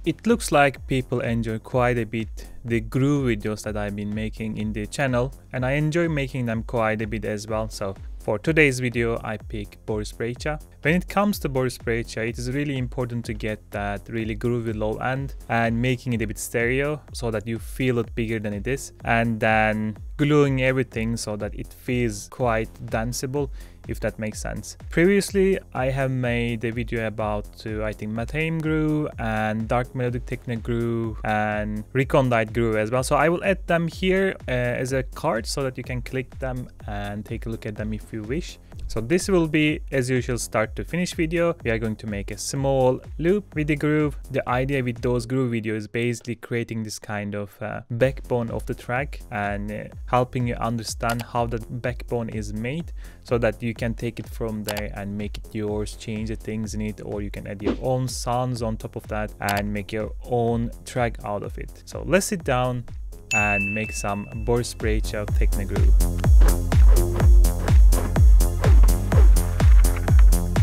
It looks like people enjoy quite a bit the groove videos that I've been making in the channel, and I enjoy making them quite a bit as well. So for today's video, I pick Boris Brejcha. When it comes to Boris Brejcha, it is really important to get that really groovy low end and making it a bit stereo so that you feel it bigger than it is, and then gluing everything so that it feels quite danceable, if that makes sense. Previously, I have made a video about I think Methane groove and Dark Melodic Techno groove and Recondite groove as well. So I will add them here as a card so that you can click them and take a look at them if you wish. So this will be, as usual, start to finish video. We are going to make a small loop with the groove. The idea with those groove videos is basically creating this kind of backbone of the track and helping you understand how the backbone is made so that you can take it from there and make it yours, change the things in it, or you can add your own sounds on top of that and make your own track out of it. So let's sit down and make some Boris Brejcha techno groove.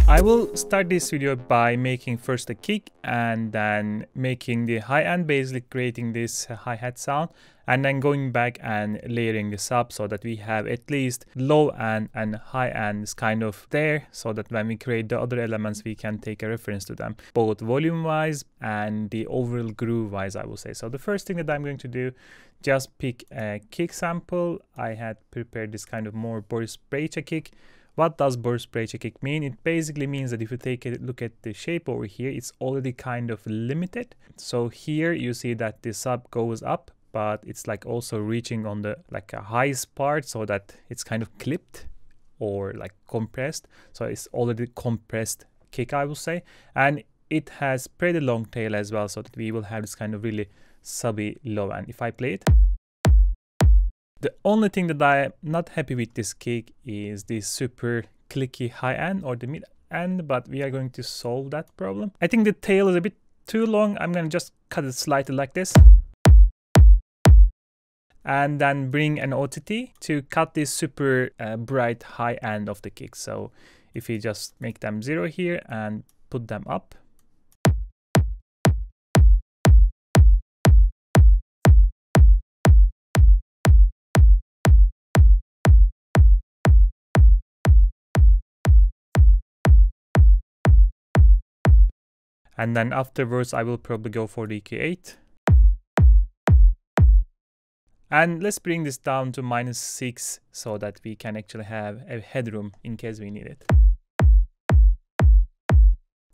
I will start this video by making first a kick and then making the high end, basically creating this hi-hat sound, and then going back and layering this up so that we have at least low end and high ends kind of there, so that when we create the other elements we can take a reference to them, both volume wise and the overall groove wise, I will say. So the first thing that I'm going to do, just pick a kick sample. I had prepared this kind of more Boris Brejcha kick. What does Boris Brejcha kick mean? It basically means that if you take a look at the shape over here, it's already kind of limited. So here you see that the sub goes up, but it's like also reaching on the like a highest part so that it's kind of clipped or like compressed. So it's already compressed kick, I will say. And it has pretty long tail as well, so that we will have this kind of really subby low end. If I play it, the only thing that I'm not happy with this kick is the super clicky high end or the mid end, but we are going to solve that problem. I think the tail is a bit too long. I'm going to just cut it slightly like this. And then bring an OTT to cut this super bright high end of the kick. So if you just make them 0 here and put them up. And then afterwards, I will probably go for the EQ8. And let's bring this down to -6 so that we can actually have a headroom in case we need it.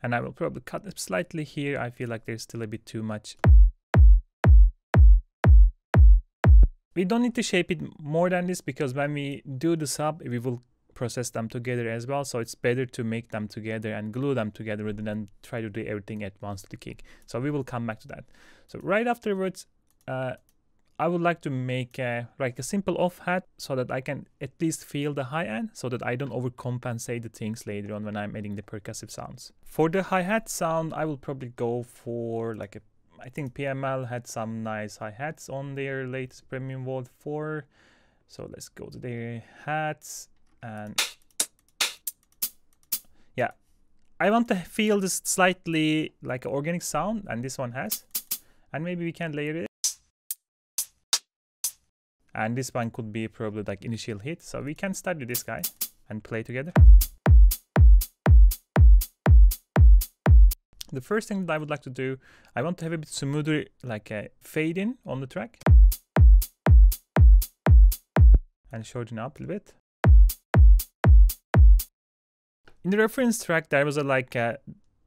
And I will probably cut it slightly here. I feel like there's still a bit too much. We don't need to shape it more than this, because when we do the sub, we will process them together as well, so it's better to make them together and glue them together rather than try to do everything at once to the kick. So we will come back to that. So right afterwards, I would like to make like a simple off hat so that I can at least feel the high end, so that I don't overcompensate the things later on when I'm adding the percussive sounds. For the hi-hat sound, I will probably go for like I think PML had some nice hi-hats on their latest Premium Vault 4. So let's go to their hats. And yeah, I want to feel this slightly like an organic sound, and this one has, and maybe we can layer it, and this one could be probably like initial hit. So we can start with this guy and play together. The first thing that I would like to do, I want to have a bit smoother like a fade in on the track and shorten up a little bit. In the reference track, there was like a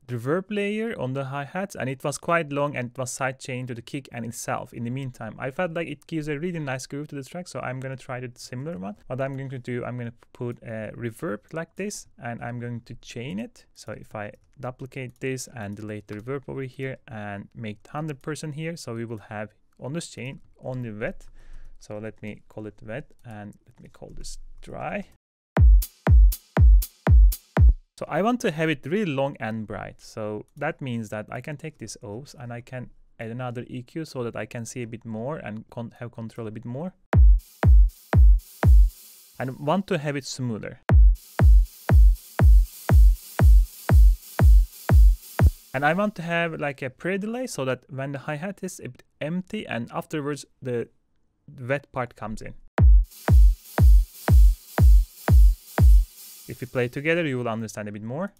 reverb layer on the hi-hats, and it was quite long and it was sidechained to the kick and itself. In the meantime, I felt like it gives a really nice groove to the track, so I'm going to try the similar one. What I'm going to do, I'm going to put a reverb like this, and I'm going to chain it. So if I duplicate this and delete the reverb over here and make 100% here, so we will have on this chain only wet. So let me call it wet, and let me call this dry. So I want to have it really long and bright. So that means that I can take this O's and I can add another EQ so that I can see a bit more and have control a bit more. And want to have it smoother. And I want to have like a pre-delay so that when the hi-hat is a bit empty and afterwards the wet part comes in. If we play together, you will understand a bit more.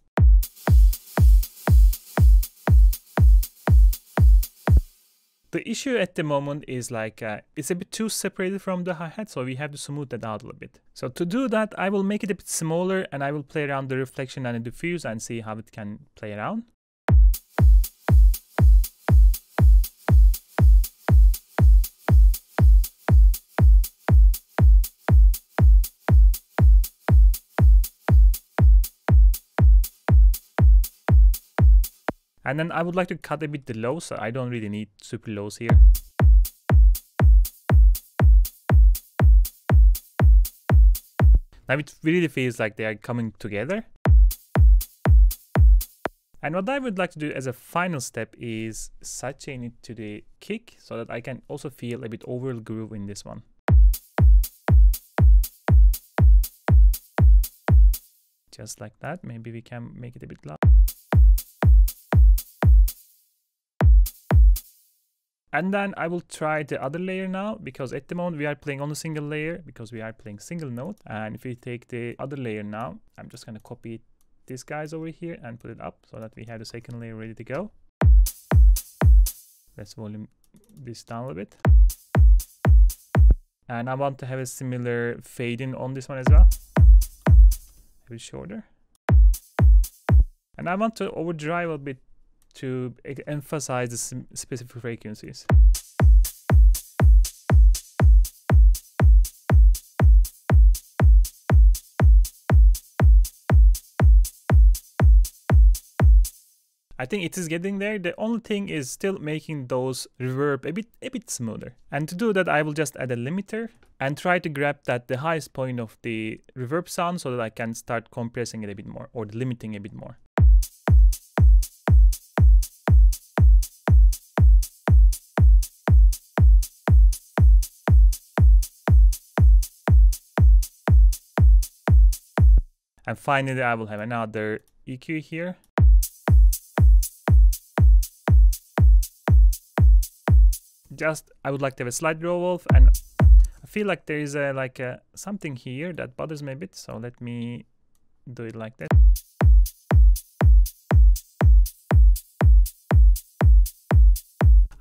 The issue at the moment is like it's a bit too separated from the hi-hat, so we have to smooth that out a little bit. So to do that, I will make it a bit smaller and I will play around the reflection and the diffuse and see how it can play around. And then I would like to cut a bit the low, so I don't really need super lows here. Now it really feels like they are coming together. And what I would like to do as a final step is sidechain it to the kick so that I can also feel a bit overall groove in this one. Just like that. Maybe we can make it a bit loud. And then I will try the other layer now, because at the moment we are playing on a single layer because we are playing single note. And if we take the other layer now, I'm just going to copy these guys over here and put it up so that we have the second layer ready to go. Let's volume this down a little bit. And I want to have a similar fade in on this one as well. A bit shorter. And I want to overdrive a bit to emphasize the specific frequencies. I think it is getting there. The only thing is still making those reverb a bit smoother. And to do that, I will just add a limiter and try to grab the highest point of the reverb sound so that I can start compressing it a bit more or limiting a bit more. And finally, I will have another EQ here. I would like to have a slight draw wolf, and I feel like there is something here that bothers me a bit. So let me do it like that.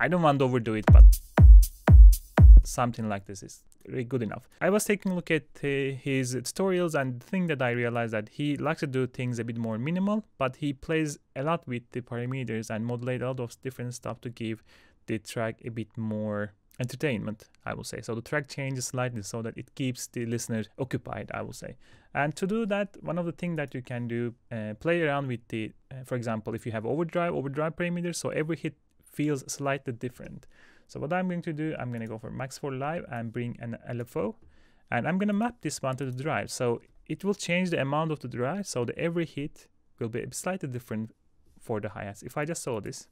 I don't want to overdo it, but something like this is really good enough. I was taking a look at his tutorials, and the thing that I realized that he likes to do things a bit more minimal, but he plays a lot with the parameters and modulate a lot of different stuff to give the track a bit more entertainment, I will say. So the track changes slightly so that it keeps the listener occupied, I will say. And to do that, one of the things that you can do, play around with the, for example, if you have overdrive parameters, so every hit feels slightly different. So what I'm going to do, I'm going to go for max for live and bring an LFO, and I'm going to map this one to the drive. So it will change the amount of the drive, so that every hit will be slightly different for the hi-hats. If I just saw this,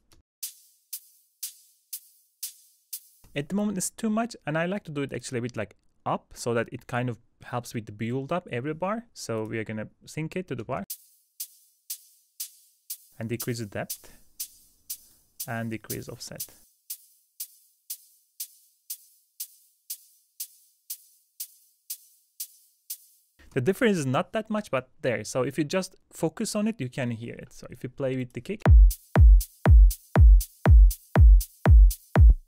at the moment it's too much, and I like to do it actually a bit like up so that it kind of helps with the build up every bar. So we are going to sync it to the bar and decrease the depth and decrease offset. The difference is not that much, but there. So if you just focus on it, you can hear it. So if you play with the kick,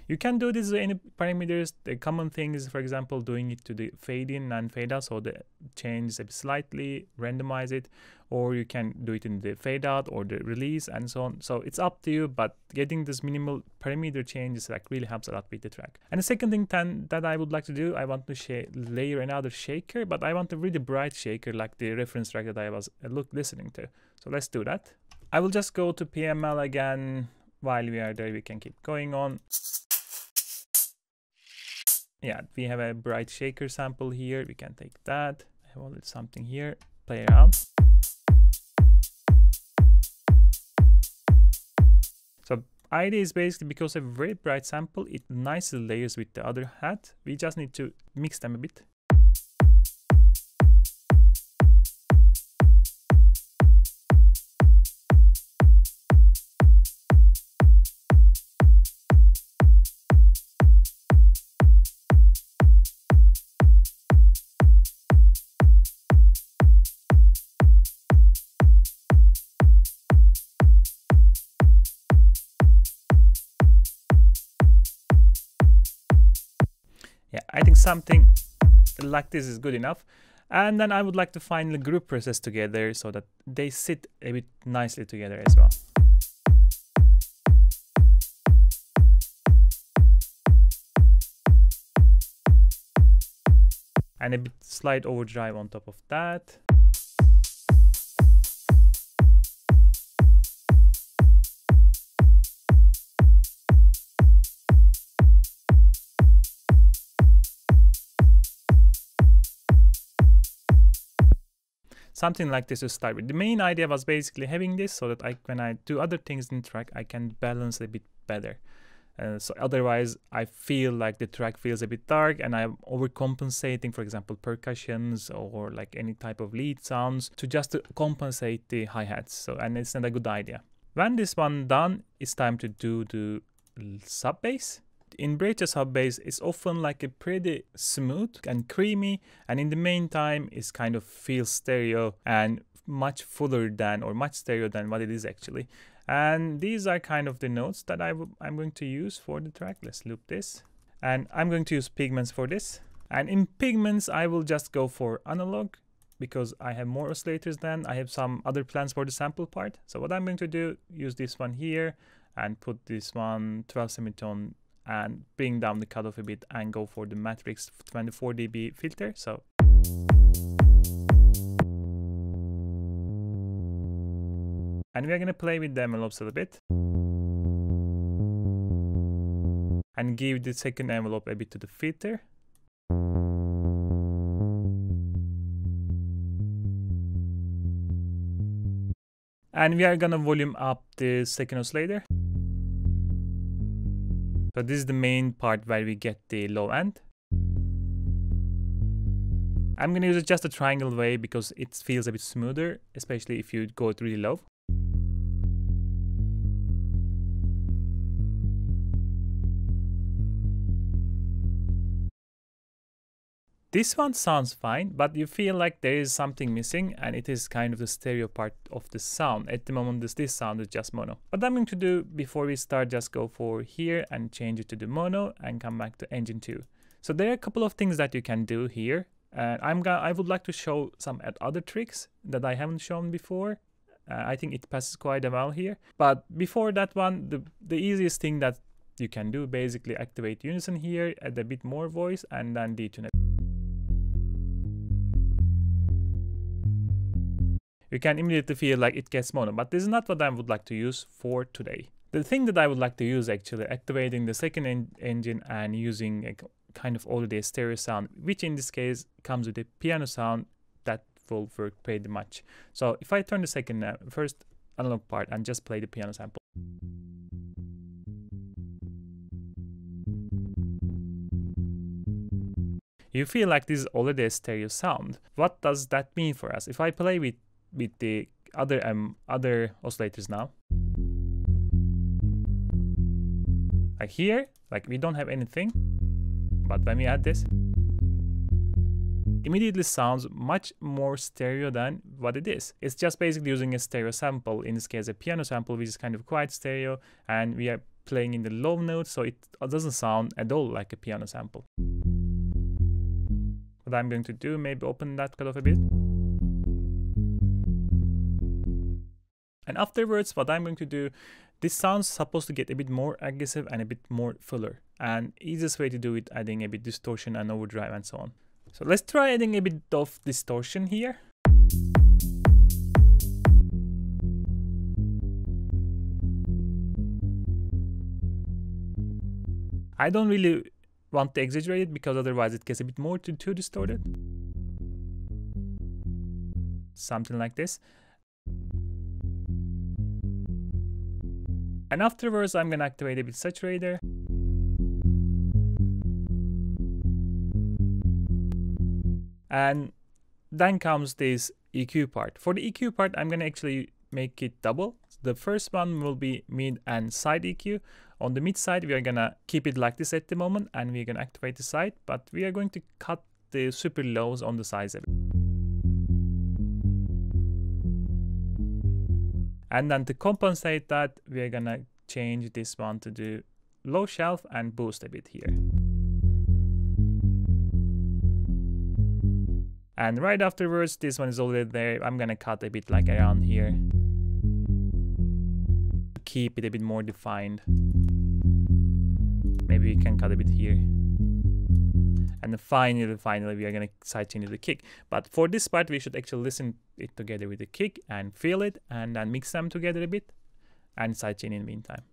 you can do this with any parameters. The common thing is, for example, doing it to the fade in and fade out, so the change it slightly, randomize it, or you can do it in the fade out or the release and so on. So it's up to you, but getting this minimal parameter changes like really helps a lot with the track. And the second thing that I would like to do, I want to layer another shaker, but I want a really bright shaker like the reference track that I was listening to. So let's do that. I will just go to PML again. While we are there, we can keep going on. Yeah, we have a bright shaker sample here. We can take that. I have already something here. Play around. So idea is basically because of a very bright sample, it nicely layers with the other hat. We just need to mix them a bit. Yeah, I think something like this is good enough. And then I would like to finally group process together so that they sit a bit nicely together as well. And a bit slight overdrive on top of that. Something like this to start with. The main idea was basically having this so that when I do other things in the track, I can balance a bit better. So otherwise, I feel like the track feels a bit dark and I'm overcompensating, for example, percussions or like any type of lead sounds to compensate the hi-hats. So, and it's not a good idea. When this one done, it's time to do the sub bass. In Brejcha sub bass, it's often like a pretty smooth and creamy, and in the meantime, it's kind of feels stereo and much fuller than, or much stereo than what it is actually. And these are kind of the notes that I'm going to use for the track. Let's loop this. And I'm going to use Pigments for this. And in Pigments, I will just go for analog because I have more oscillators than I have some other plans for the sample part. So what I'm going to do, use this one here and put this one 12 semitone and bring down the cutoff a bit and go for the Matrix 24 dB filter. So and we're gonna play with the envelopes a little bit and give the second envelope a bit to the filter. And we are gonna volume up the second oscillator. So this is the main part where we get the low end. I'm gonna use it just a triangle way because it feels a bit smoother, especially if you go it really low. This one sounds fine, but you feel like there is something missing and it is kind of the stereo part of the sound. At the moment, this sound is just mono. What I'm going to do before we start, just go for here and change it to the mono and come back to Engine 2. So there are a couple of things that you can do here. And I would like to show some other tricks that I haven't shown before. I think it passes quite well here. But before that one, the easiest thing that you can do, basically activate unison here, add a bit more voice and then detune it. You can immediately feel like it gets mono, but this is not what I would like to use for today. The thing that I would like to use actually, activating the second engine and using a kind of already a stereo sound, which in this case comes with a piano sound that will work pretty much. So if I turn the first analog part and just play the piano sample. You feel like this is already a stereo sound. What does that mean for us? If I play with the other oscillators now, like here, like we don't have anything, but when we add this, immediately sounds much more stereo than what it is. It's just basically using a stereo sample, in this case a piano sample, which is kind of quite stereo, and we are playing in the low notes, so it doesn't sound at all like a piano sample. What I'm going to do, maybe open that cutoff a bit. And afterwards, what I'm going to do, this sound's supposed to get a bit more aggressive and a bit more fuller. And easiest way to do it, adding a bit distortion and overdrive and so on. So let's try adding a bit of distortion here. I don't really want to exaggerate it because otherwise it gets a bit more too distorted. Something like this. And afterwards, I'm gonna activate a bit saturator. And then comes this EQ part. For the EQ part, I'm gonna actually make it double. The first one will be mid and side EQ. On the mid side, we are gonna keep it like this at the moment, and we're gonna activate the side, but we are going to cut the super lows on the sides a bit. And then to compensate that, we're gonna change this one to do low shelf and boost a bit here. And right afterwards, this one is already there. I'm gonna cut a bit like around here. Keep it a bit more defined. Maybe we can cut a bit here. And then finally, we are gonna sidechain to the kick. But for this part, we should actually listen it together with the kick and feel it, and then mix them together a bit, and sidechain in the meantime.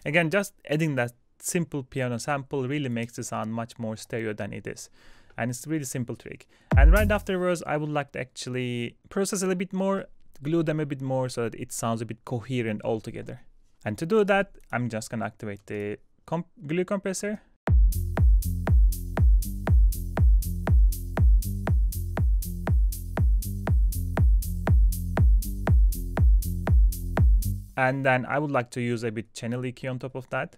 Again, just adding that simple piano sample really makes the sound much more stereo than it is. And it's a really simple trick. And right afterwards, I would like to actually process a little bit more, glue them a bit more so that it sounds a bit coherent altogether. And to do that, I'm just gonna activate the glue compressor. And then I would like to use a bit channel EQ on top of that.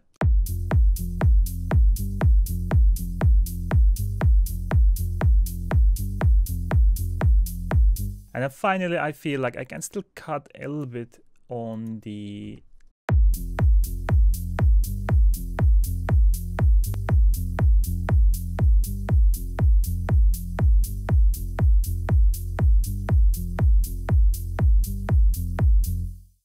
And then finally, I feel like I can still cut a little bit on the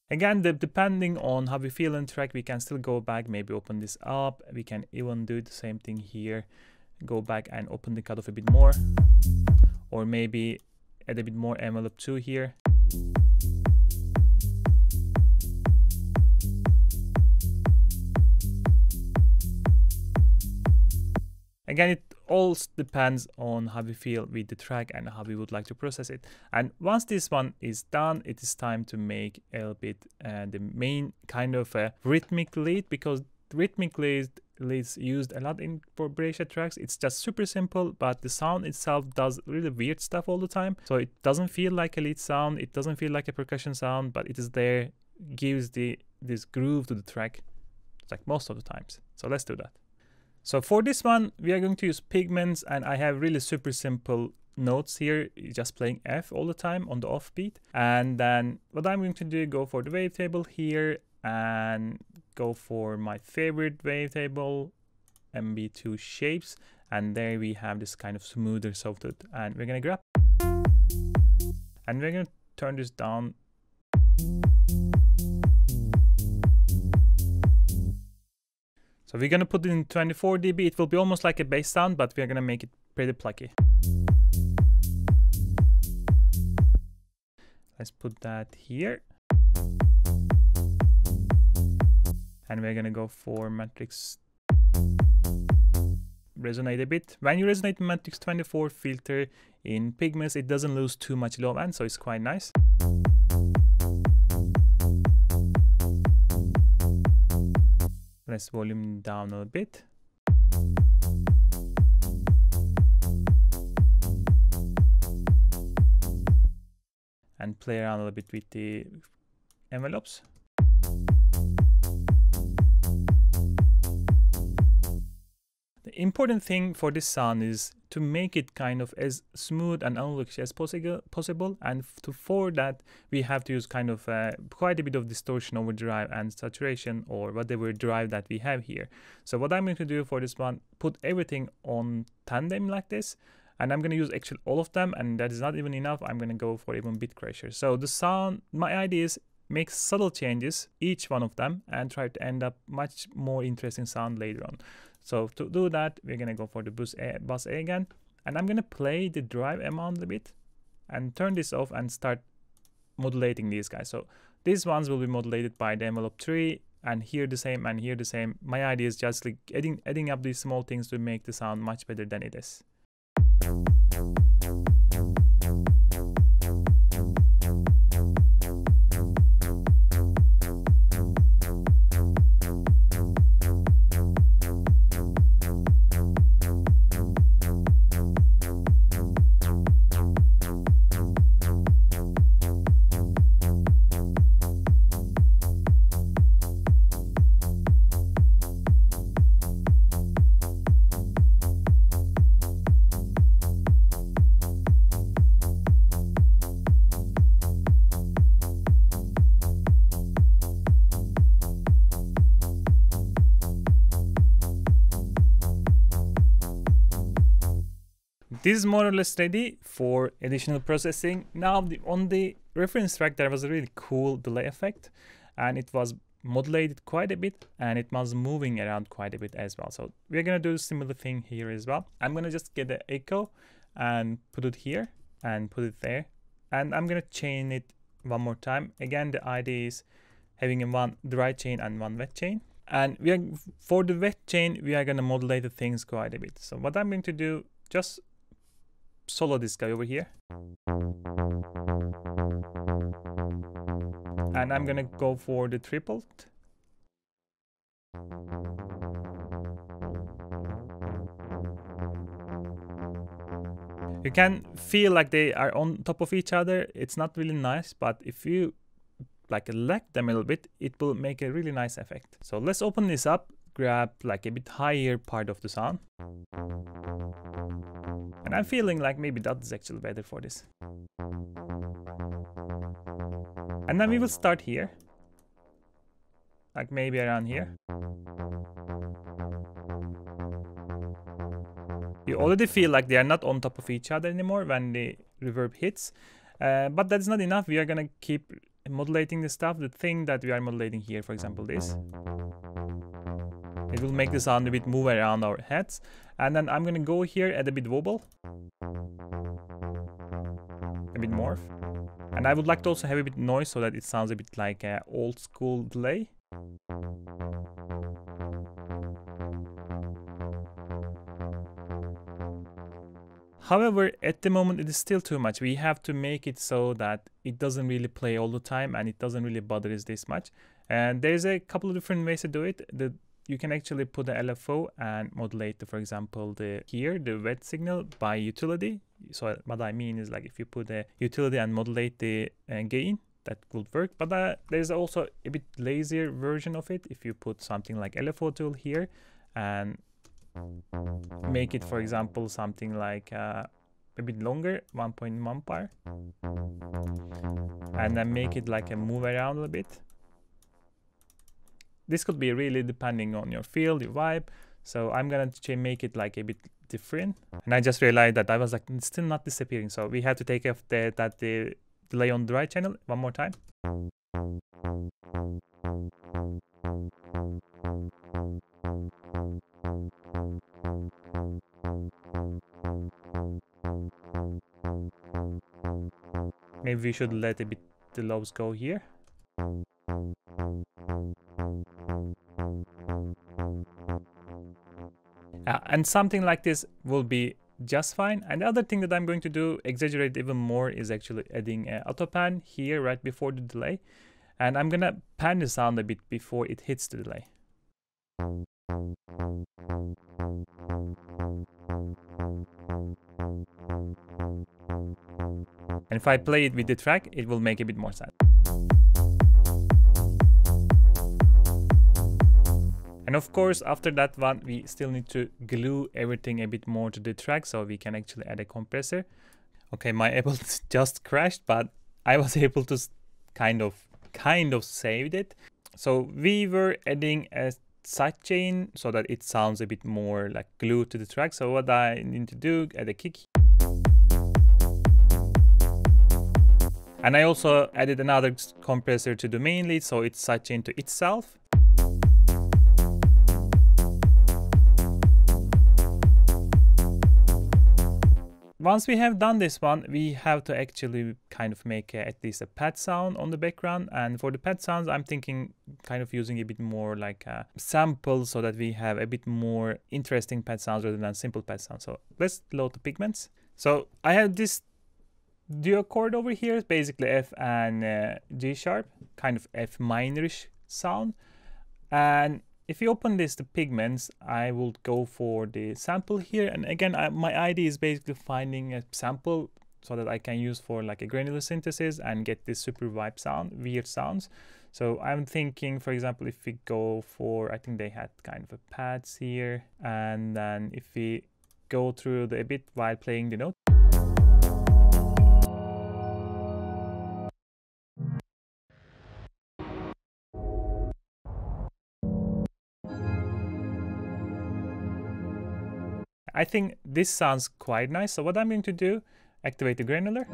Again, depending on how we feel in the track, we can still go back, maybe open this up. We can even do the same thing here. Go back and open the cutoff a bit more. Or maybe add a bit more envelope 2 here. Again, it all depends on how we feel with the track and how we would like to process it. And once this one is done, it is time to make a little bit the main kind of rhythmic lead, because rhythmic leads used a lot in for Brejcha tracks. It's just super simple, but the sound itself does really weird stuff all the time. So it doesn't feel like a lead sound, it doesn't feel like a percussion sound, but it is there, gives this groove to the track, like most of the times. So let's do that. So for this one, we are going to use Pigments, and I have really super simple notes here, just playing F all the time on the off beat. And then what I'm going to do, go for the wavetable here and go for my favorite wavetable, MB2 shapes. And there we have this kind of smoother sawtooth, and we're gonna grab and we're gonna turn this down. So we're gonna put it in 24 dB. It will be almost like a bass sound, but we're gonna make it pretty plucky. Let's put that here. And we're gonna go for Matrix Resonate a bit. When you resonate Matrix 24 filter in Pigments, it doesn't lose too much low end, so it's quite nice. Let's volume down a bit. And play around a little bit with the envelopes. The important thing for this sound is to make it kind of as smooth and unlucky as possible, and for that we have to use kind of quite a bit of distortion overdrive and saturation, or whatever drive that we have here. So what I'm going to do for this one, put everything on tandem like this, and I'm going to use actually all of them, and that is not even enough. I'm going to go for even bit crusher. So the sound, my idea is make subtle changes, each one of them, and try to end up much more interesting sound later on. So to do that, we're gonna go for the bus A again, and I'm gonna play the drive amount a bit and turn this off and start modulating these guys. So these ones will be modulated by the envelope 3, and here the same, and here the same. My idea is just like adding up these small things to make the sound much better than it is. This is more or less ready for additional processing. Now on the reference track there was a really cool delay effect, and it was modulated quite a bit, and it was moving around quite a bit as well. So we're gonna do a similar thing here as well. I'm gonna just get the echo and put it here and put it there, and I'm gonna chain it one more time. Again, the idea is having one dry chain and one wet chain. And for the wet chain, we are gonna modulate the things quite a bit. So what I'm going to do, just solo this guy over here. And I'm gonna go for the tripled. You can feel like they are on top of each other. It's not really nice, but if you like lag them a little bit, it will make a really nice effect. So let's open this up, grab like a bit higher part of the sound. And I'm feeling like maybe that is actually better for this. And then we will start here. Like maybe around here. You already feel like they are not on top of each other anymore when the reverb hits. But that's not enough. We are gonna keep modulating the stuff. The thing that we are modulating here, for example, this. It will make the sound a bit move around our heads. And then I'm gonna go here, add a bit wobble. A bit morph. And I would like to also have a bit noise so that it sounds a bit like an old school delay. However, at the moment it is still too much. We have to make it so that it doesn't really play all the time and it doesn't really bother us this much. And there's a couple of different ways to do it. You can actually put the LFO and modulate, for example, the wet signal by utility. So what I mean is like if you put a utility and modulate the gain, that would work. But there's also a bit lazier version of it. If you put something like LFO tool here and make it, for example, something like a bit longer, 1.1 bar, and then make it like a move around a little bit. This could be really depending on your feel, your vibe. So I'm gonna make it like a bit different. And I just realized that I was like, it's still not disappearing. So we have to take off the delay on the right channel one more time. Maybe we should let a bit the lows go here. And something like this will be just fine. And the other thing that I'm going to do, exaggerate even more, is actually adding an auto pan here right before the delay. And I'm gonna pan the sound a bit before it hits the delay. And if I play it with the track, it will make a bit more sense. And of course, after that one, we still need to glue everything a bit more to the track so we can actually add a compressor. Okay, my Ableton just crashed, but I was able to kind of saved it. So we were adding a sidechain so that it sounds a bit more like glued to the track. So what I need to do, add a kick. And I also added another compressor to the main lead, so it's sidechained to itself. Once we have done this one, we have to actually kind of make at least a pad sound on the background. And for the pad sounds, I'm thinking kind of using a bit more like a sample so that we have a bit more interesting pad sounds rather than simple pad sounds. So let's load the Pigments. So I have this duo chord over here, basically F and G sharp, kind of F minorish sound. And if you open this, the Pigments, I will go for the sample here. And again, my idea is basically finding a sample so that I can use for like a granular synthesis and get this super vibe sound, weird sounds. So I'm thinking, for example, if we go for, I think they had kind of a pads here. And then if we go through a bit while playing the note. I think this sounds quite nice. So what I'm going to do, activate the granular,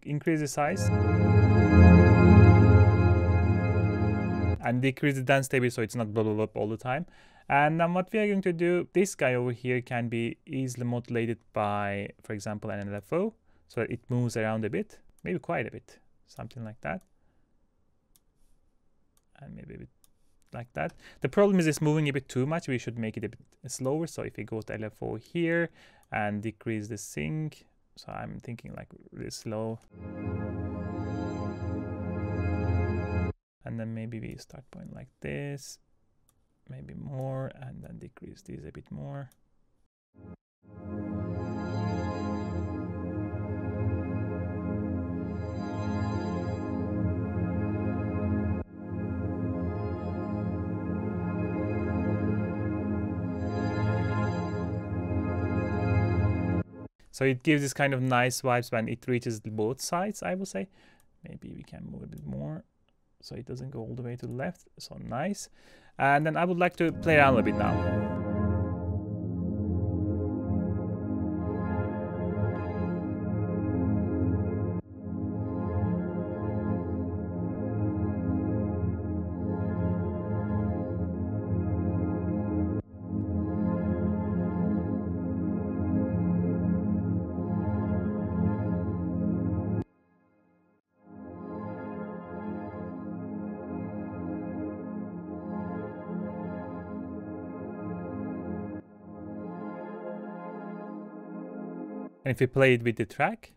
increase the size, and decrease the dance stability so it's not blah blah blah all the time. And then what we are going to do, this guy over here can be easily modulated by, for example, an LFO, so that it moves around a bit, maybe quite a bit, something like that. And maybe a bit like that. The problem is it's moving a bit too much. We should make it a bit slower. So if we go to LFO here and decrease the sync, so I'm thinking like really slow. And then maybe we start point like this, maybe more, and then decrease these a bit more. So it gives this kind of nice vibes when it reaches both sides, I would say. Maybe we can move a bit more so it doesn't go all the way to the left. So nice. And then I would like to play around a bit now. And if we play it with the track,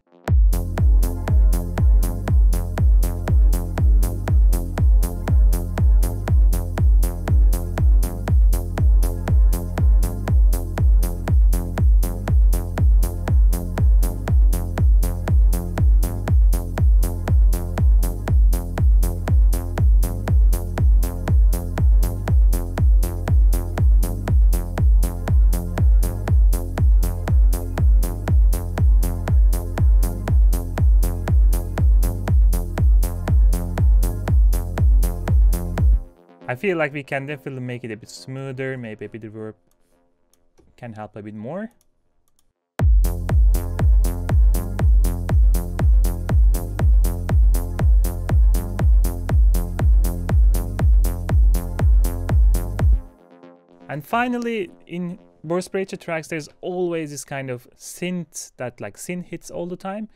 I feel like we can definitely make it a bit smoother, maybe a bit of reverb can help a bit more. And finally, in Boris Brejcha tracks, there's always this kind of synth that like synth hits all the time.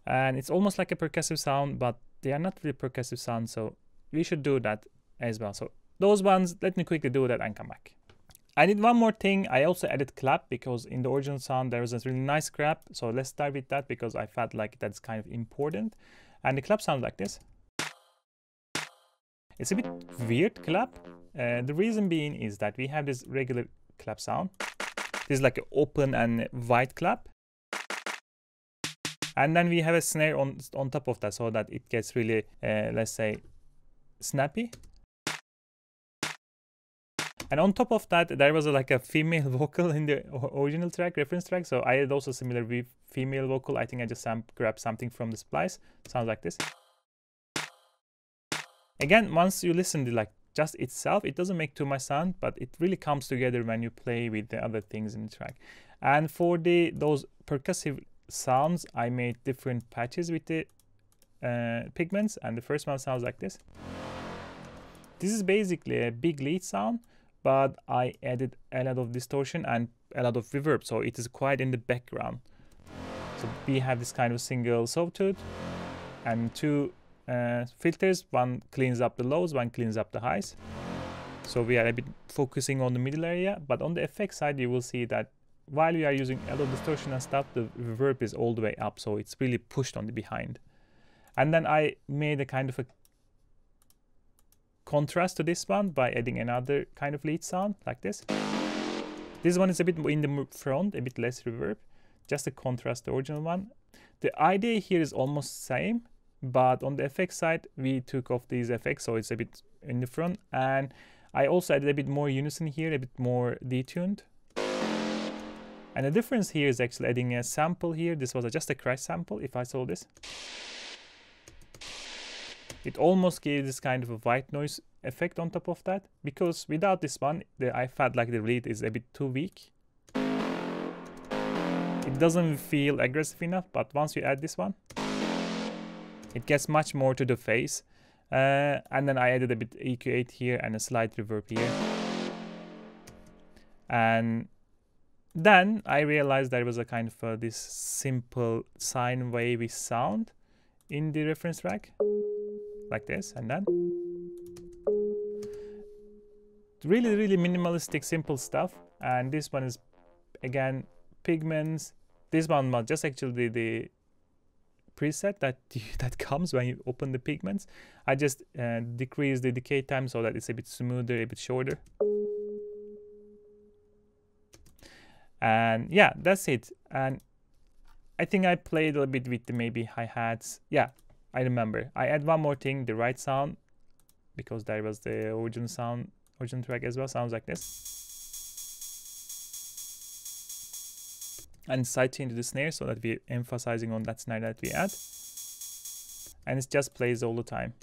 And it's almost like a percussive sound, but they are not really percussive sounds, so we should do that as well. So those ones, let me quickly do that and come back. I did one more thing. I also added clap because in the original sound there was a really nice clap. So let's start with that because I felt like that's kind of important. And the clap sounds like this. It's a bit weird clap. The reason being is that we have this regular clap sound. This is like an open and wide clap. And then we have a snare on top of that so that it gets really, let's say, snappy. And on top of that, there was like a female vocal in the original track, reference track. So I had also similar female vocal. I think I just grabbed something from the splice. Sounds like this. Again, once you listen to like just itself, it doesn't make too much sound, but it really comes together when you play with the other things in the track. And for those percussive sounds, I made different patches with the Pigments. And the first one sounds like this. This is basically a big lead sound, but I added a lot of distortion and a lot of reverb, so it is quite in the background. So we have this kind of single sawtooth and two filters. One cleans up the lows, one cleans up the highs. So we are a bit focusing on the middle area, but on the effect side you will see that while we are using a lot of distortion and stuff, the reverb is all the way up, so it's really pushed on the behind. And then I made a kind of a contrast to this one by adding another kind of lead sound like this. This one is a bit in the front, a bit less reverb, just to contrast the original one. The idea here is almost the same, but on the effects side we took off these effects, so it's a bit in the front, and I also added a bit more unison here, a bit more detuned. And the difference here is actually adding a sample here. This was just a crash sample. If I saw this, it almost gave this kind of a white noise effect on top of that, because without this one, I felt like the lead is a bit too weak. doesn't feel aggressive enough, but once you add this one, it gets much more to the face. And then I added a bit EQ8 here and a slight reverb here. And then I realized there was a kind of this simple sine wavy sound in the reference track, like this, and then really minimalistic, simple stuff. And this one is again Pigments. This one was just actually the preset that comes when you open the Pigments. I just decrease the decay time so that it's a bit smoother, a bit shorter. And yeah, that's it. And I think I played a little bit with the maybe hi-hats. Yeah, I remember. I add one more thing, the right sound, because there was the original track as well, sounds like this. And sidechain to the snare so that we're emphasizing on that snare that we add. And it just plays all the time.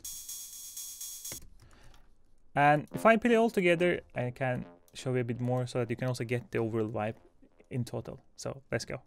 And if I play all together, I can show you a bit more so that you can also get the overall vibe in total. So let's go.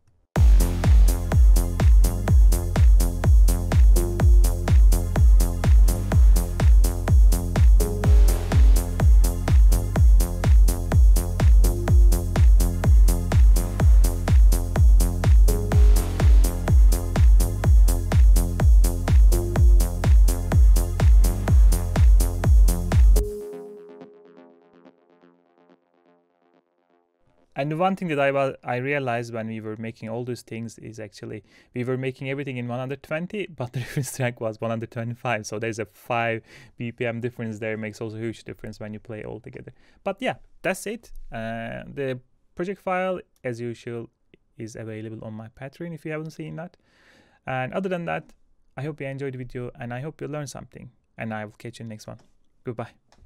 And the one thing that I realized when we were making all those things is actually we were making everything in 120, but the reference track was 125. So there's a 5 BPM difference there. Makes also a huge difference when you play all together. But yeah, that's it. The project file, as usual, is available on my Patreon if you haven't seen that. And other than that, I hope you enjoyed the video and I hope you learned something. And I will catch you in the next one. Goodbye.